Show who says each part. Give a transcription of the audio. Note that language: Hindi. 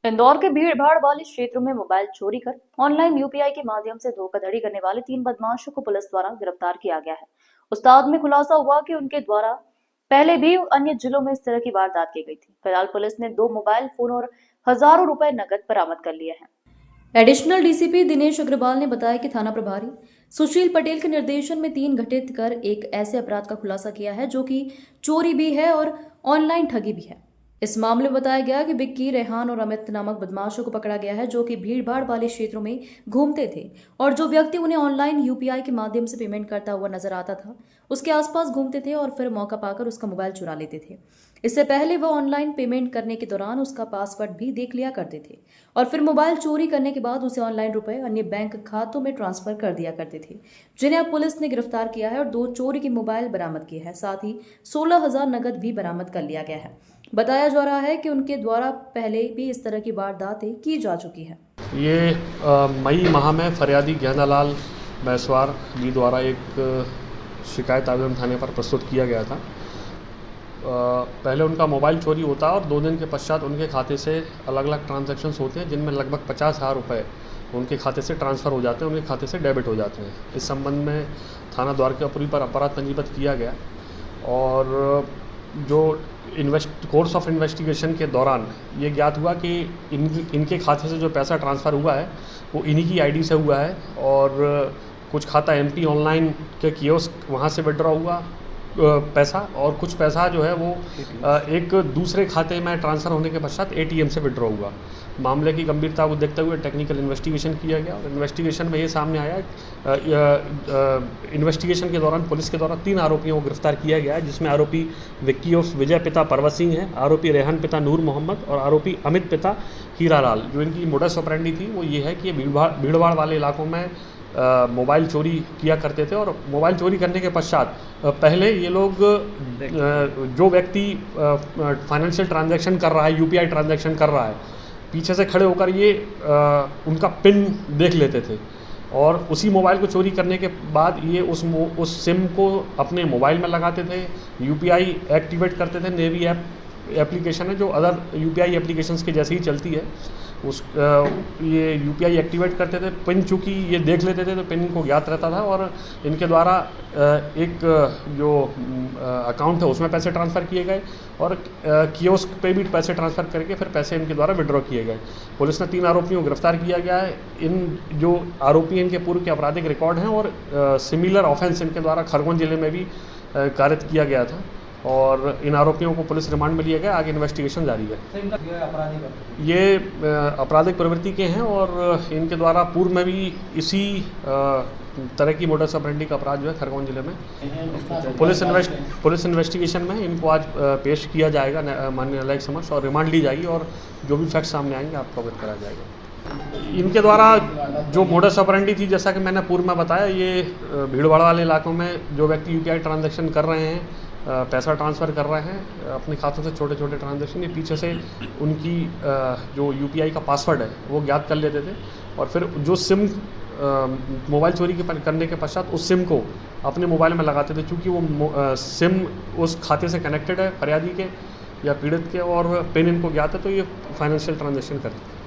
Speaker 1: इंदौर के भीड़ भाड़ वाले क्षेत्रों में मोबाइल चोरी कर ऑनलाइन यूपीआई के माध्यम से धोखाधड़ी करने वाले 3 बदमाशों को पुलिस द्वारा गिरफ्तार किया गया है। उस्ताद में खुलासा हुआ कि उनके द्वारा पहले भी अन्य जिलों में इस तरह की वारदात की गई थी। फिलहाल पुलिस ने 2 मोबाइल फोन और हजारों रुपए नकद बरामद कर लिए हैं। एडिशनल डीसीपी दिनेश अग्रवाल ने बताया कि थाना प्रभारी सुशील पटेल के निर्देशन में 3 गठित कर एक ऐसे अपराध का खुलासा किया है जो कि चोरी भी है और ऑनलाइन ठगी भी है। इस मामले में बताया गया कि विक्की, रेहान और अमित नामक बदमाशों को पकड़ा गया है जो कि भीड़ भाड़ वाले क्षेत्रों में घूमते थे और जो व्यक्ति उन्हें ऑनलाइन यूपीआई के माध्यम से पेमेंट करता हुआ नजर आता था उसके आसपास घूमते थे और फिर मौका पाकर उसका मोबाइल चुरा लेते थे। इससे पहले वह ऑनलाइन पेमेंट करने के दौरान उसका पासवर्ड भी देख लिया करते थे और फिर मोबाइल चोरी करने के बाद उसे ऑनलाइन रुपए अन्य बैंक खातों में ट्रांसफर कर दिया करते थे, जिन्हें अब पुलिस ने गिरफ्तार किया है और 2 चोरी के मोबाइल बरामद किए हैं। साथ ही 16,000 नकद भी बरामद कर लिया गया है। बताया जा रहा है कि उनके द्वारा पहले भी इस तरह की वारदातें की जा चुकी है।
Speaker 2: ये मई माह में फरियादी गेंदालाल बैसवार जी द्वारा एक शिकायत आवेदन थाने पर प्रस्तुत किया गया था। पहले उनका मोबाइल चोरी होता है और 2 दिन के पश्चात उनके खाते से अलग अलग ट्रांजैक्शंस होते हैं जिनमें लगभग 50,000 रुपये उनके खाते से ट्रांसफ़र हो जाते हैं, उनके खाते से डेबिट हो जाते हैं। इस संबंध में थाना द्वारकापुरी पर अपराध पंजीबद्ध किया गया और जो कोर्स ऑफ इन्वेस्टिगेशन के दौरान ये ज्ञात हुआ कि इनके खाते से जो पैसा ट्रांसफ़र हुआ है वो इन्हीं की आईडी से हुआ है और कुछ खाता एमपी ऑनलाइन के कियोस्क वहाँ से विड्रॉ हुआ पैसा और कुछ पैसा जो है वो एक दूसरे खाते में ट्रांसफ़र होने के पश्चात एटीएम से विड्रॉ हुआ। मामले की गंभीरता को देखते हुए टेक्निकल इन्वेस्टिगेशन किया गया और इन्वेस्टिगेशन में ये सामने आया इन्वेस्टिगेशन के दौरान पुलिस के द्वारा 3 आरोपियों को गिरफ्तार किया गया है, जिसमें आरोपी विक्की उर्फ विजय पिता परवत सिंह है, आरोपी रेहान पिता नूर मोहम्मद और आरोपी अमित पिता हीरालाल। जो इनकी मोडस ऑपरेंडी थी वो ये है कि ये भीड़ भाड़ वाले इलाकों में मोबाइल चोरी किया करते थे और मोबाइल चोरी करने के पश्चात पहले ये लोग जो व्यक्ति फाइनेंशियल ट्रांजैक्शन कर रहा है, यूपीआई ट्रांजैक्शन कर रहा है, पीछे से खड़े होकर ये उनका पिन देख लेते थे और उसी मोबाइल को चोरी करने के बाद ये उस सिम को अपने मोबाइल में लगाते थे, यूपीआई एक्टिवेट करते थे। नेवी एप्लीकेशन है जो अदर यूपीआई एप्लीकेशंस के जैसे ही चलती है, ये यूपीआई एक्टिवेट करते थे। पिन चूँकि ये देख लेते थे तो पिन इनको ज्ञात रहता था और इनके द्वारा एक जो अकाउंट है उसमें पैसे ट्रांसफ़र किए गए और कियोस्क पे भी पैसे ट्रांसफ़र करके फिर पैसे इनके द्वारा विड्रॉ किए गए। पुलिस ने 3 आरोपियों को गिरफ्तार किया गया है। इन जो आरोपी इनके पूर्व के आपराधिक रिकॉर्ड हैं और सिमिलर ऑफेंस इनके द्वारा खरगोन जिले में भी कारित किया गया था और इन आरोपियों को पुलिस रिमांड में लिया गया। आगे इन्वेस्टिगेशन जारी है। ये आपराधिक प्रवृत्ति के हैं और इनके द्वारा पूर्व में भी इसी तरह की मोडस ऑपरेंडी का अपराध जो है खरगोन जिले में पुलिस इन्वेस्टिगेशन में इनको आज पेश किया जाएगा माननीय न्यायालय के समक्ष और रिमांड ली जाएगी और जो भी फैक्ट सामने आएंगे आपको अवगत कराया जाएगा। इनके द्वारा जो मोडस ऑपरेंडी थी, जैसा कि मैंने पूर्व में बताया, ये भीड़ भाड़ वाले इलाकों में जो व्यक्ति यूपीआई ट्रांजैक्शन कर रहे हैं, पैसा ट्रांसफ़र कर रहे हैं अपने खातों से, छोटे छोटे ट्रांजैक्शन, ये पीछे से उनकी जो यूपीआई का पासवर्ड है वो ज्ञात कर लेते थे और फिर जो सिम मोबाइल चोरी करने के पश्चात उस सिम को अपने मोबाइल में लगाते थे। चूँकि वो सिम उस खाते से कनेक्टेड है फरियादी के या पीड़ित के और पिन इनको ज्ञात है तो ये फाइनेंशियल ट्रांजैक्शन करते थे।